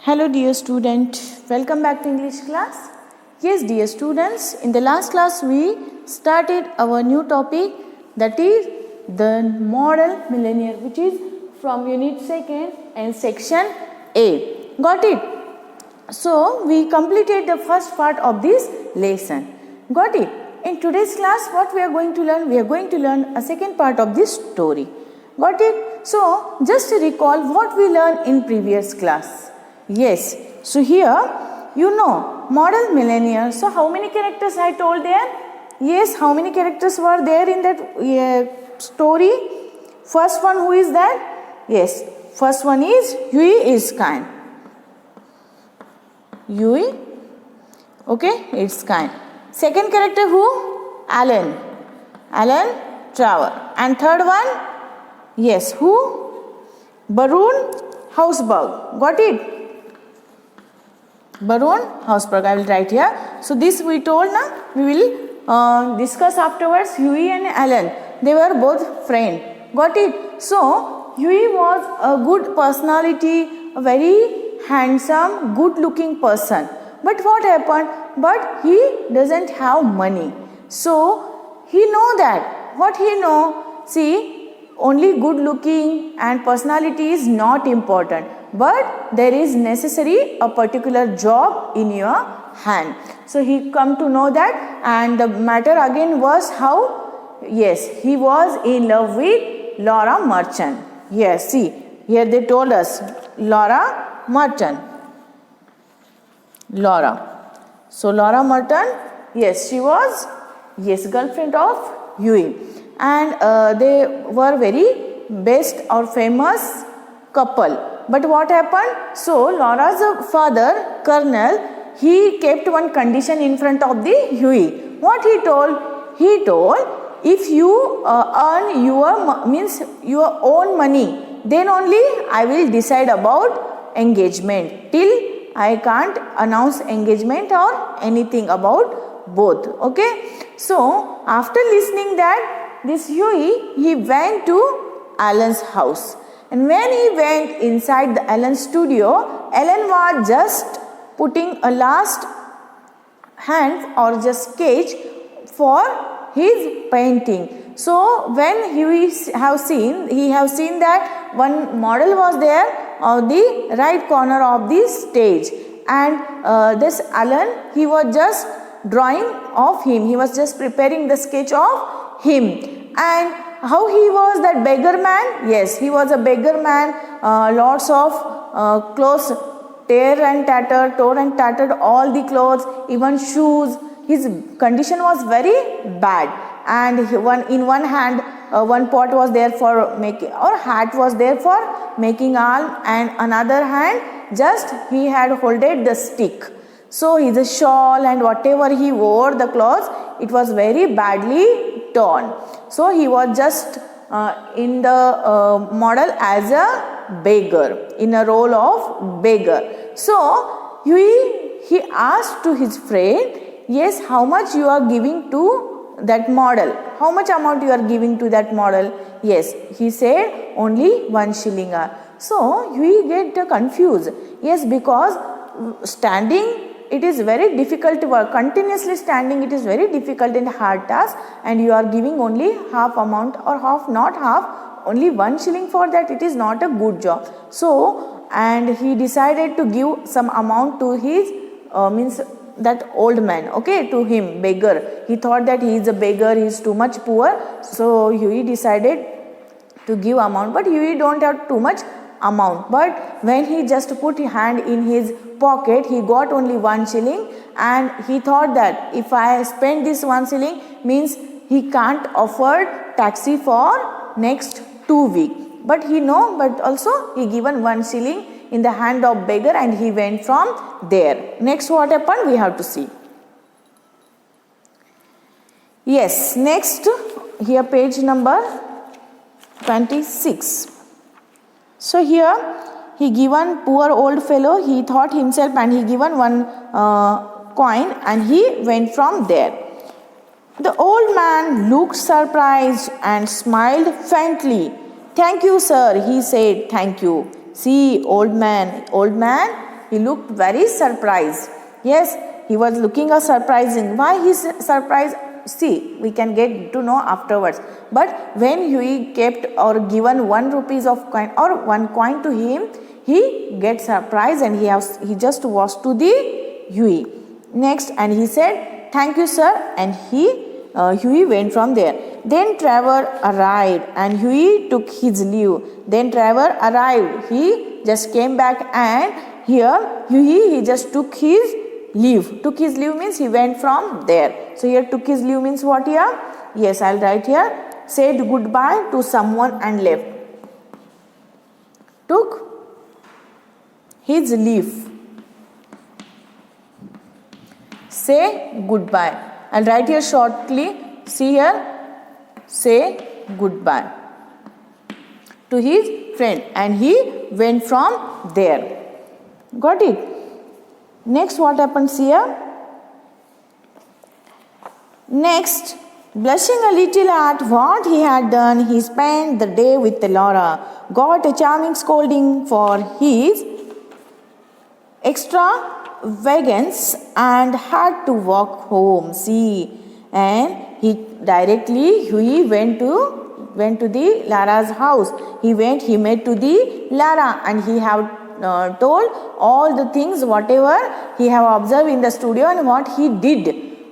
Hello dear student, welcome back to English class. Yes dear students, in the last class we started our new topic, that is the model millennium, which is from unit 2nd and section 8. Got it? So we completed the first part of this lesson. Got it? In today's class what we are going to learn? We are going to learn a second part of this story. Got it? So just recall what we learned in previous class. Yes, so here you know model millennium. So how many characters I told there? Yes, how many characters were there in that story? First one, who is that? Yes, first one is Huey Erskine. Huey, okay, it's kind. Second character who? Alan Traver. And third one, yes, who? Baron Hausberg. Got it? Baron Hausberg, I will write here. So this we told now, we will discuss afterwards. Huey and Alan, they were both friends. Got it? So Huey was a good personality, a very handsome, good looking person. But what happened? But he doesn't have money. So he know that. What he know? See, only good looking and personality is not important, but there is necessary a particular job in your hand. So he come to know that, and the matter again was how, yes, he was in love with Laura Merchant. Yes, see, here they told us Laura Merchant. Laura. So Laura Merchant, yes, she was, yes, girlfriend of Huey. And they were very best or famous couple. But what happened? So Laura's father, Colonel, he kept one condition in front of the Huey. What he told? He told, if you earn your own money, then only I will decide about engagement. Till I can't announce engagement or anything about both. Okay. So after listening that, this Huey, he went to Alan's house. And when he went inside the Alan studio, Alan was just putting a last hand or just sketch for his painting. So when Huey he have seen that one model was there on the right corner of the stage, and this Alan, he was just drawing of him. He was just preparing the sketch of him. And how he was, that beggar man? Yes, he was a beggar man. Lots of clothes torn and tattered, all the clothes, even shoes. His condition was very bad. And in one hand, one pot was there for making, or hat was there for making arm, and another hand just he had holded the stick. So his shawl and whatever he wore, the clothes, it was very badly torn. So he was just in the model as a beggar, in a role of beggar. So he asked to his friend, yes, how much you are giving to that model? How much amount you are giving to that model? Yes, he said only 1 shilling. So he get confused. Yes, because standing, it is very difficult to work. Continuously standing, it is very difficult and hard task, and you are giving only half amount, or not half, only 1 shilling for that. It is not a good job. So, and he decided to give some amount to his, that old man, okay, to him, beggar. He thought that he is a beggar, he is too much poor. So Huey decided to give amount, but Huey don't have too much amount. But when he just put his hand in his pocket, he got only 1 shilling, and he thought that if I spend this 1 shilling, means he can't afford taxi for next 2 weeks. But he know, but also he given 1 shilling in the hand of beggar, and he went from there. Next what happened, we have to see. Yes, next here page number 26. So here he given poor old fellow, he thought himself, and he given 1 coin, and he went from there. The old man looked surprised and smiled faintly. Thank you, sir, he said. Thank you. See, old man, he looked very surprised. Yes, he was looking a surprising. Why he surprised? See, we can get to know afterwards. But when Huey kept or given 1 rupees of coin or 1 coin to him, he gets surprised and he just was to the Huey. Next, and he said, "Thank you, sir," and Huey went from there. Then Trevor arrived and Huey took his leave. Then Trevor arrived. He just came back and here Huey, he just took his leave. Took his leave means he went from there. So here took his leave means what here? Yes, I'll write here. Said goodbye to someone and left. Took his leave. Say goodbye. I'll write here shortly. See here. Say goodbye to his friend and he went from there. Got it? Next, what happens here? Next, blushing a little at what he had done, he spent the day with Laura, got a charming scolding for his extravagance and had to walk home. See, and he went to the Lara's house. He met to the Lara and he have told all the things whatever he have observed in the studio and what he did.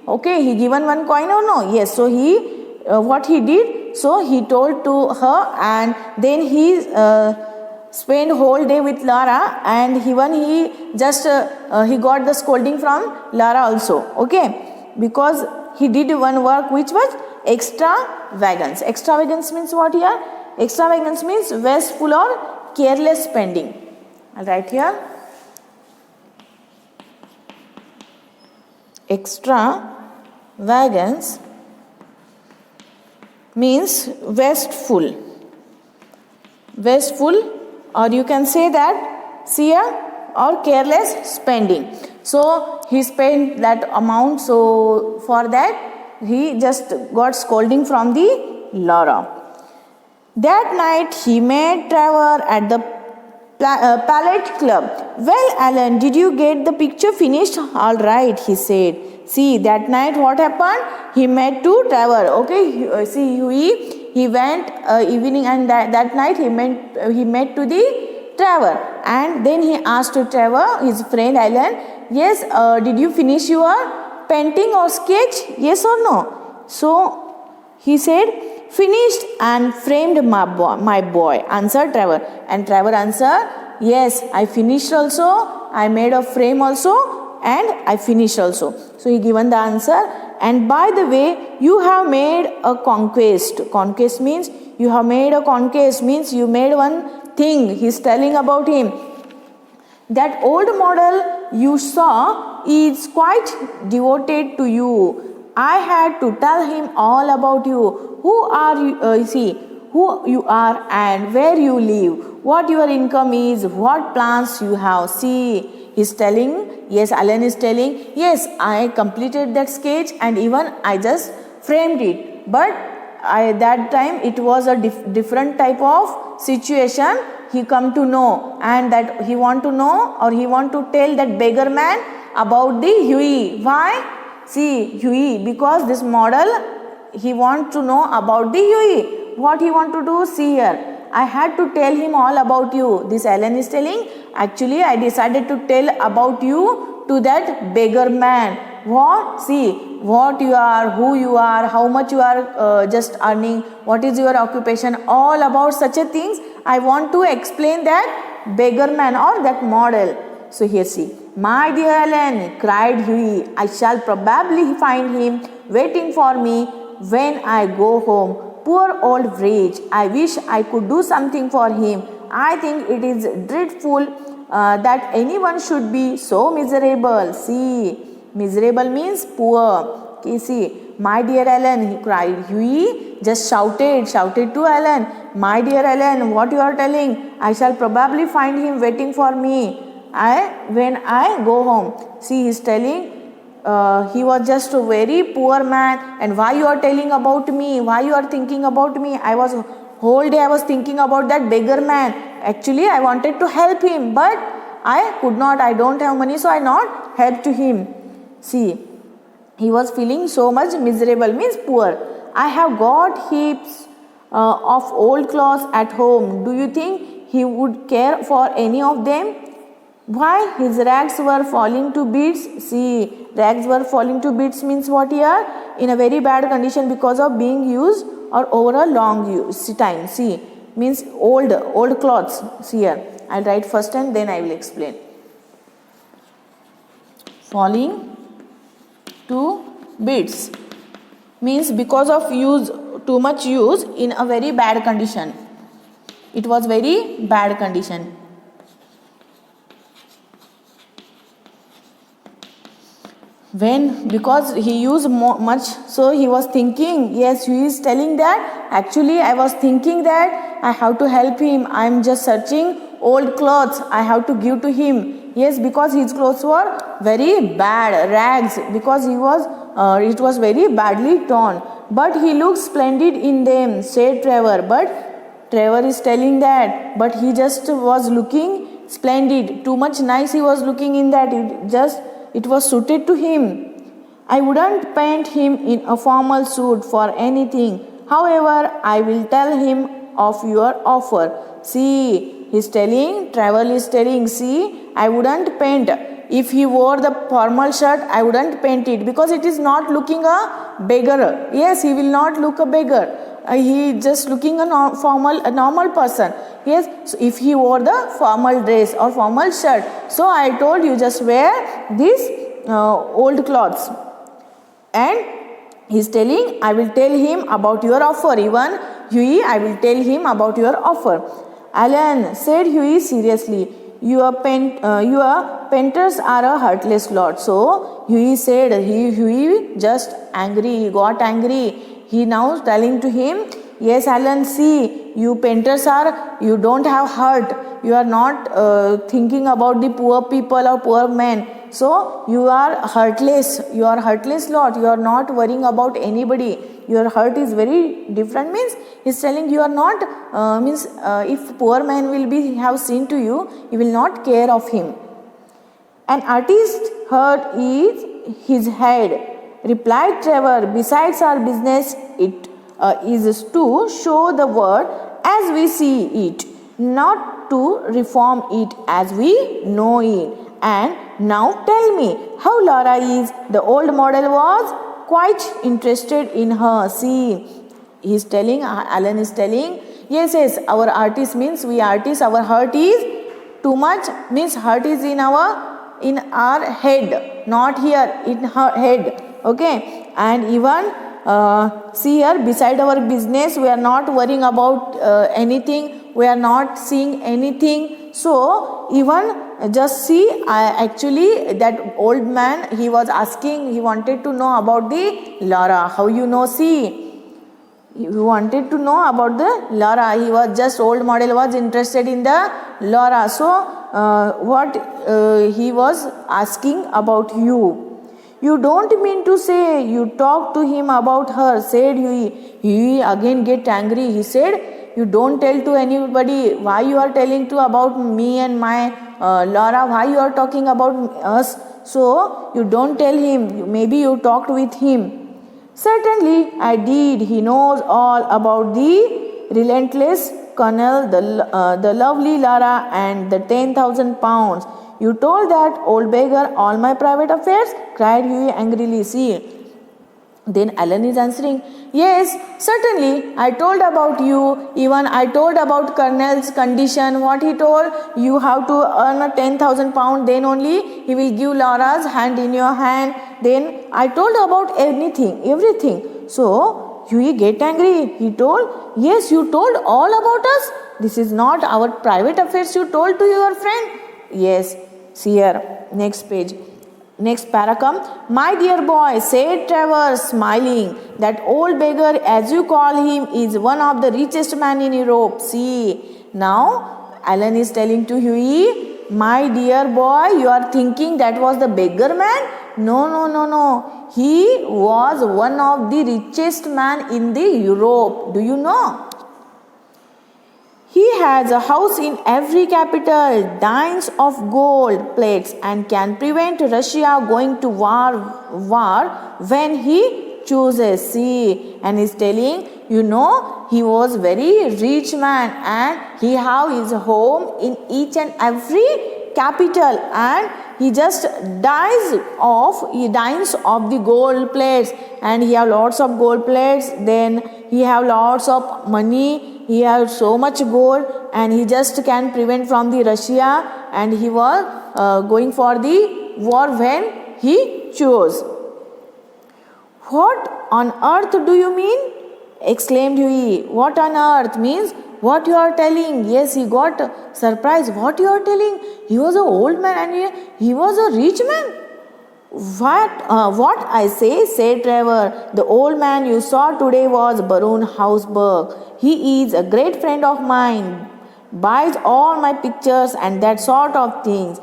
Okay, he given 1 coin or no? Yes. So he what he did? So he told to her and then he spent whole day with Lara and he got the scolding from Lara also. Okay, because he did one work which was extravagance. Extravagance means what here? Extravagance means wasteful or careless spending. I'll write here. Extravagance means wasteful. Wasteful, or you can say that, see here, or careless spending. So he spent that amount, so for that he just got scolding from the Laura. That night he met Trevor at the Palette Club. Well, Alan, did you get the picture finished? All right, he said. See, that night what happened? He met to Trevor. Okay, see, he went evening and that night he met to the Trevor. And then he asked to Trevor, his friend Alan, yes, did you finish your painting or sketch? Yes or no? So, he said, finished and framed my boy, answered Trevor. And Trevor answered, yes, I finished also, I made a frame also, and I finished also. So he given the answer. And by the way, you have made a conquest. Conquest means you have made a conquest, means you made one thing. He is telling about him. That old model you saw is quite devoted to you. I had to tell him all about you. Who are you? Who you are and where you live, what your income is, what plans you have. See, he's telling, yes, Alan is telling, yes, I completed that sketch and even I just framed it. But that time it was a different type of situation. He come to know and that he want to know or he want to tell that beggar man about the Huey. Why? See, Huey, because this model, he want to know about the Huey. What he want to do? See here, I had to tell him all about you. This Alan is telling, actually I decided to tell about you to that beggar man. What? See, what you are, who you are, how much you are just earning, what is your occupation, all about such a things. I want to explain that beggar man or that model. So here see, my dear Alan, cried Huey, I shall probably find him waiting for me when I go home. Poor old wretch, I wish I could do something for him. I think it is dreadful that anyone should be so miserable. See, miserable means poor. Okay, see, my dear Alan, he cried. Huey just shouted to Alan, my dear Alan, what you are telling? I shall probably find him waiting for me when I go home. See, he is telling, he was just a very poor man, and why you are telling about me? Why you are thinking about me? Whole day I was thinking about that beggar man. Actually, I wanted to help him, but I could not, I don't have money, so I not help to him. See, he was feeling so much miserable, means poor. I have got heaps of old clothes at home. Do you think he would care for any of them? Why? His rags were falling to bits. See, rags were falling to bits means what here? In a very bad condition because of being used or over a long time. See, means old clothes. See here, I'll write first and then I will explain. Falling to bits means because of too much use in a very bad condition. It was very bad condition. Because he used much, so he was thinking, yes, he is telling that actually I was thinking that I have to help him. I am just searching old clothes, I have to give to him. Yes, because his clothes were very bad, rags, because it was very badly torn. But he looks splendid in them, said Trevor. But Trevor is telling that, but he just was looking splendid, too much nice he was looking in that, it was suited to him. I wouldn't paint him in a formal suit for anything. However, I will tell him of your offer. See, Trevor is telling, see, I wouldn't paint. If he wore the formal shirt, I wouldn't paint it because it is not looking a beggar. Yes, he will not look a beggar. He just looking a normal person. Yes, so if he wore the formal dress or formal shirt, so I told you just wear these old clothes. And he's telling, I will tell him about your offer. Even Hughie, I will tell him about your offer. Alan, said Hughie seriously, your painters are a heartless lot. So Hughie said, Hughie just angry, he got angry. He now telling to him, yes, Alan, see, you painters you don't have heart. You are not thinking about the poor people or poor men. So you are heartless. You are heartless lot. You are not worrying about anybody. Your heart is very different. Means he's telling you are not. If poor man will have seen to you, you will not care of him. An artist's heart is his head, replied Trevor. Besides, our business is to show the world as we see it, not to reform it as we know it. And now tell me how Laura is. The old model was quite interested in her. See, Alan is telling, yes, our artist means we artists, our heart is too much, means heart is in our head, not here, in her head. Okay, and even see here, beside our business, we are not worrying about anything, we are not seeing anything. So even just see, actually that old man, he was asking, he wanted to know about the Laura. How you know? See, he wanted to know about the Laura. He was just old model was interested in the Laura. So what he was asking about you. You don't mean to say you talked to him about her, said Hughie. Hughie again get angry. He said, you don't tell to anybody. Why you are telling to about me and my Laura? Why you are talking about us? So you don't tell him. Maybe you talked with him. Certainly I did. He knows all about the relentless Colonel, the lovely Laura and the 10,000 pounds. You told that old beggar all my private affairs? Cried Hughie angrily. See, then Alan is answering, yes, certainly, I told about you. Even I told about Colonel's condition. What he told, you have to earn a 10,000 pound, then only he will give Laura's hand in your hand. Then I told about everything. So Hughie get angry. He told, yes, you told all about us. This is not our private affairs you told to your friend. Yes, see here, next page. Next para my dear boy, said Trevor, smiling, that old beggar, as you call him, is one of the richest men in Europe. See, now Alan is telling to Hughie, my dear boy, you are thinking that was the beggar man? No. He was one of the richest man in the Europe. Do you know? He has a house in every capital, dines of gold plates, and can prevent Russia going to war when he chooses. See, and he's telling, he was very rich man, and he have his home in each and every capital, and he just dines of the gold plates, and he have lots of gold plates. Then he have lots of money. He has so much gold, and he just can prevent from the Russia, and he was going for the war when he chose. What on earth do you mean? Exclaimed Huey. What on earth means what you are telling? Yes, he got surprised. What you are telling? He was an old man and he was a rich man. What I say, said Trevor. The old man you saw today was Baron Hausberg. He is a great friend of mine, buys all my pictures and that sort of things.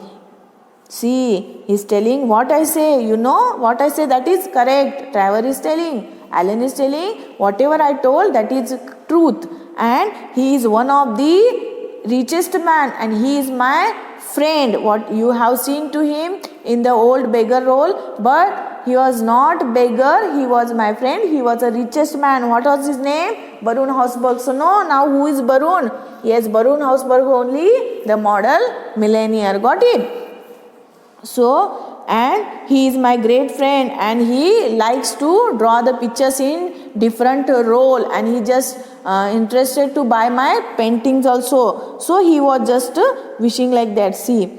See, he's telling what I say. What I say, that is correct. Trevor is telling. Alan is telling, whatever I told, that is truth. And he is one of the richest man, and he is my friend. What you have seen to him in the old beggar role, but he was not beggar, he was my friend, he was the richest man. What was his name? Baron Hausberg. So now who is Baron? Yes, Baron Hausberg only, the model millionaire. Got it? So, and he is my great friend, and he likes to draw the pictures in different role, and he just interested to buy my paintings also. So he was just wishing like that. See,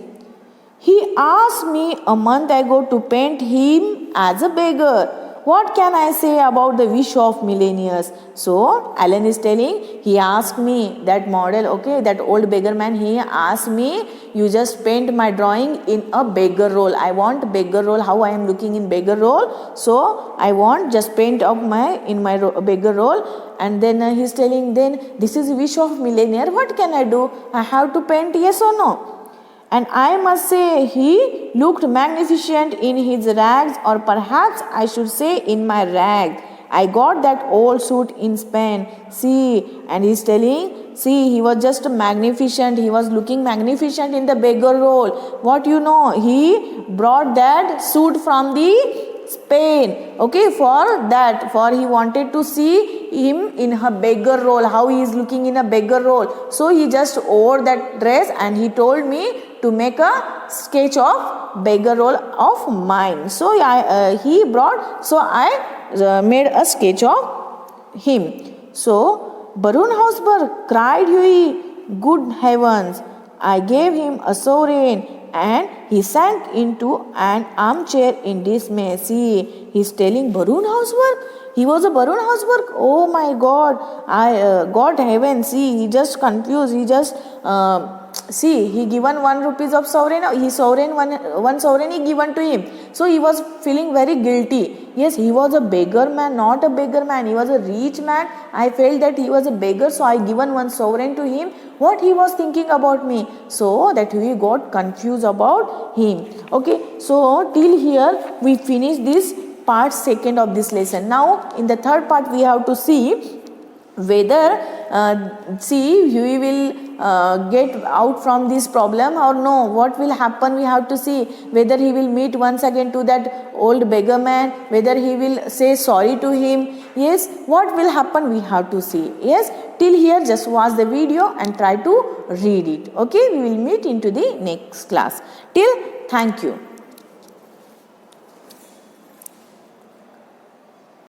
he asked me a month ago to paint him as a beggar. What can I say about the wish of millionaires? So Alan is telling, he asked me, that model, okay, that old beggar man, he asked me, you just paint my drawing in a beggar role. I want beggar role, how I am looking in beggar role. So I want just paint of in my beggar role. And then he's telling, then this is wish of millionaire. What can I do? I have to paint, yes or no? And I must say, he looked magnificent in his rags, or perhaps I should say in my rags. I got that old suit in Spain. See, and he's telling, see, he was just magnificent. He was looking magnificent in the beggar role. What he brought that suit from the Spain, okay, for he wanted to see him in her beggar role, how he is looking in a beggar role. So he just wore that dress, and he told me to make a sketch of beggar role of mine. So he brought, so I made a sketch of him. So Baron Hausberg, cried Huey, good heavens! I gave him a sovereign, and he sank into an armchair in dismay. See, he's telling Baron Hausberg. He was a Baron Hausberg. Oh my God! God heaven! See, he just confused. He just see, he given ₹1 of sovereign. One sovereign he given to him. So he was feeling very guilty. Yes, he was a beggar man, not a beggar man. He was a rich man. I felt that he was a beggar, so I given one sovereign to him. What he was thinking about me? So that we got confused about him. Okay, so till here we finish this part 2 of this lesson. Now in the third part we have to see whether Huey will get out from this problem or no. What will happen? We have to see whether he will meet once again to that old beggar man, whether he will say sorry to him. Yes, what will happen? We have to see. Yes, till here just watch the video and try to read it. Okay, we will meet into the next class. Till, thank you.